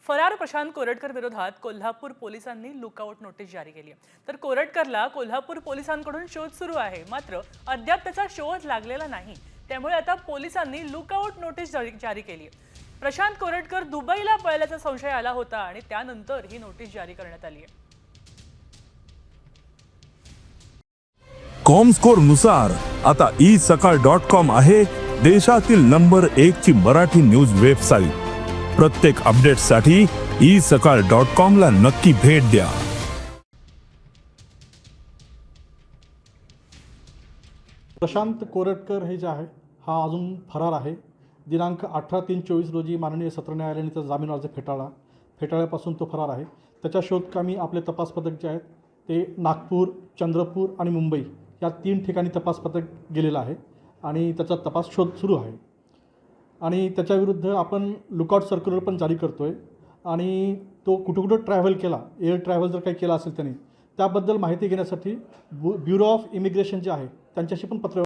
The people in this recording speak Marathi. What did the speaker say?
फरार प्रशांत कोरटकर विरोधात कोल्हापूर पोलिसांनी लुकआउट नोटीस जारी केली आहे। तर कोरटकरला कोल्हापूर पोलिसांकडून शोध सुरू आहे, मात्र अद्याप त्याचा शोध लागलेला नाही। त्यामुळे आता पोलिसांनी लुकआउट नोटीस जारी केली आहे। प्रशांत कोरटकर दुबईला पळाल्याचा संशय आला होता आणि त्यानंतर ही नोटीस जारी करण्यात आली आहे। कॉमस्कोर नुसार आता isakal.com आहे देशातील नंबर 1 ची मराठी न्यूज वेबसाईट। प्रत्येक अपडेटसाठी isakal.com ला नक्की भेट द्या। प्रशांत कोरटकर हे जे आहे हा अजून फरार आहे। दिनांक 18/3/24 रोजी माननीय सत्र न्यायालयाने त्याचा जामीन अर्ज फेटाळल्यापासून तो फरार आहे। त्याच्या शोधकामी आपले तपास पथक जे आहेत ते नागपूर, चंद्रपूर आणि मुंबई या 3 ठिकाणी तपास पथक गेलेलं आहे आणि त्याचा तपास शोध सुरू आहे। आणि त्याच्याविरुद्ध आपण लुकआउट सर्क्युलर पण जारी करतोय आणि तो कुठं ट्रॅव्हल केला, एअर ट्रॅव्हल जर काही केला असेल त्याने त्याबद्दल माहिती घेण्यासाठी ब्युरो ऑफ इमिग्रेशन जे आहे त्यांच्याशी पण पत्र